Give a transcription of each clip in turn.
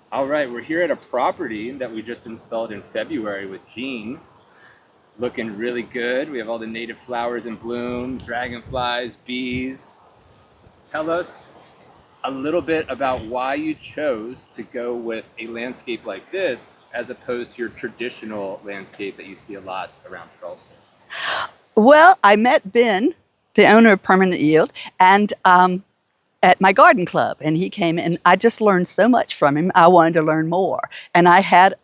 All right, we're here at a property that we just installed in February with Gene. Looking really good. We have all the native flowers in bloom, dragonflies, bees. Tell us a little bit about why you chose to go with a landscape like this as opposed to your traditional landscape that you see a lot around Charleston. Well, I met Ben, the owner of Permanent Yield, and at my garden club, and he came and I just learned so much from him. I wanted to learn more, and I had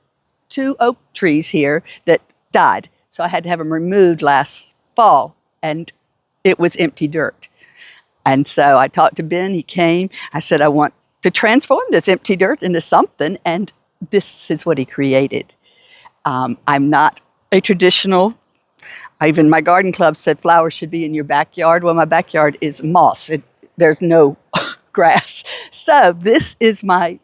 two oak trees here that died, so I had to have them removed last fall, and it was empty dirt. And so I talked to Ben. He came. I said, I want to transform this empty dirt into something, and this is what he created. I'm not a traditional. Even my garden club said flowers should be in your backyard. Well, my backyard is moss. There's no grass. So this is I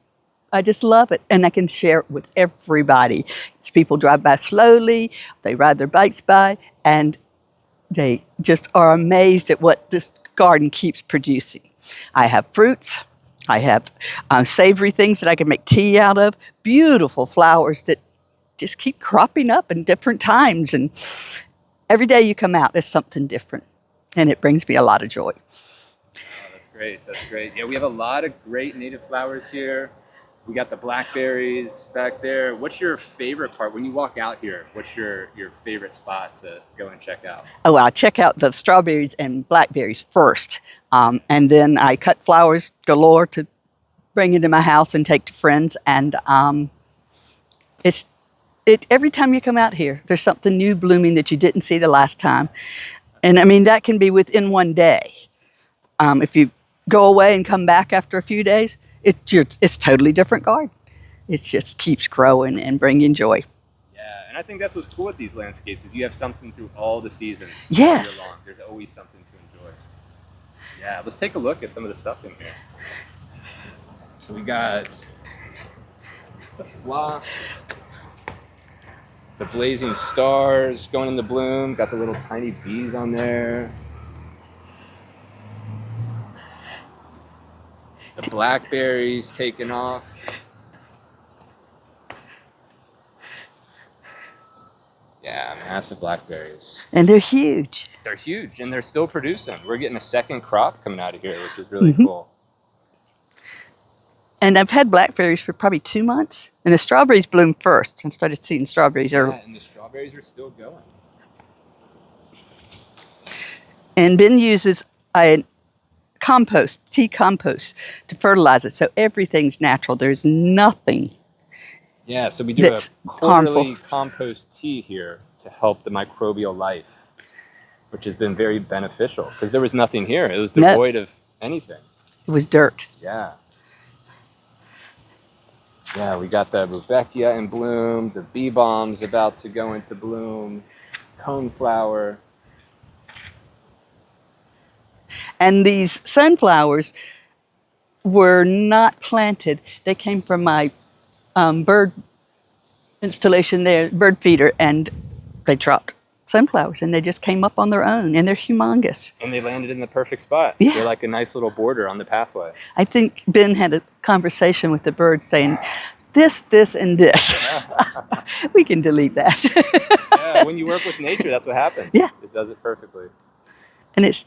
just love it. And I can share it with everybody. It's people drive by slowly, they ride their bikes by, and they just are amazed at what this garden keeps producing. I have fruits. I have savory things that I can make tea out of, beautiful flowers that just keep cropping up in different times. And every day you come out, there's something different. And it brings me a lot of joy. Oh, that's great. That's great. Yeah, we have a lot of great native flowers here. We got the blackberries back there. What's your favorite part when you walk out here? What's your favorite spot to go and check out? Oh, well, I check out the strawberries and blackberries first. And then I cut flowers galore to bring into my house and take to friends. And it's every time you come out here, there's something new blooming that you didn't see the last time. And I mean, that can be within one day. If you go away and come back after a few days, it's totally different garden. It just keeps growing and bringing joy. Yeah, and I think that's what's cool with these landscapes is you have something through all the seasons, all year Yes. long. There's always something to enjoy. Yeah, let's take a look at some of the stuff in here. So we got the phlox, the blazing stars going into bloom. Got the little tiny bees on there. The blackberries taking off. Yeah, massive blackberries. And they're huge. They're huge and they're still producing. We're getting a second crop coming out of here, which is really Hmm. cool. And I've had blackberries for probably 2 months. And the strawberries bloomed first. I started seeing strawberries. Yeah, and the strawberries are still going. And Ben uses a compost, tea compost, to fertilize it. So everything's natural. There's nothing Yeah, so we do a that's quarterly harmful. compost tea here to help the microbial life, which has been very beneficial because there was nothing here. It was No, devoid of anything. it was dirt. Yeah. Yeah, we got the Rudbeckia in bloom, the bee balm's about to go into bloom, coneflower. And these sunflowers were not planted. They came from my bird installation there, bird feeder, and they dropped sunflowers and they just came up on their own and they're humongous. And they landed in the perfect spot. Yeah. They're like a nice little border on the pathway. I think Ben had a conversation with the bird saying, this, and this. We can delete that. Yeah, when you work with nature, that's what happens. Yeah. It does it perfectly. And it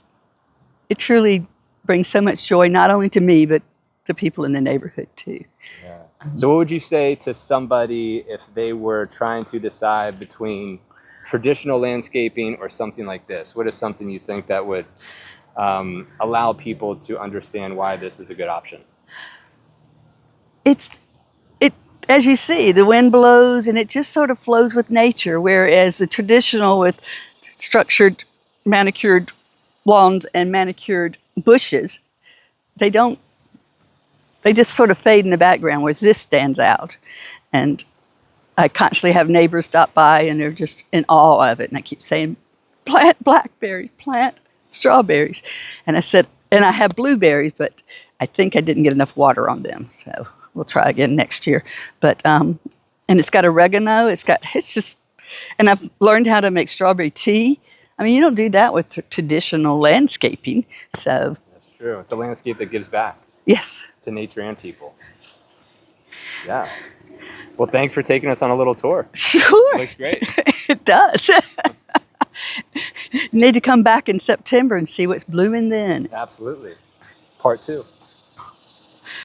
truly brings so much joy, not only to me, but to people in the neighborhood too. Yeah. So what would you say to somebody if they were trying to decide between traditional landscaping or something like this? What is something you think that would allow people to understand why this is a good option? It's it as you see, the wind blows and it just sort of flows with nature, whereas the traditional with structured, manicured lawns and manicured bushes, they don't they just sort of fade in the background, whereas this stands out. And I constantly have neighbors stop by and they're just in awe of it. And I keep saying, plant blackberries, plant strawberries. And I said, and I have blueberries, but I think I didn't get enough water on them. So we'll try again next year. But, and it's got oregano. It's just, and I've learned how to make strawberry tea. I mean, you don't do that with traditional landscaping. So, That's true. It's a landscape that gives back yes. to nature and people. Yeah. Well, thanks for taking us on a little tour. Sure. Looks great. It does. Need to come back in September and see what's blooming then. Absolutely. Part 2.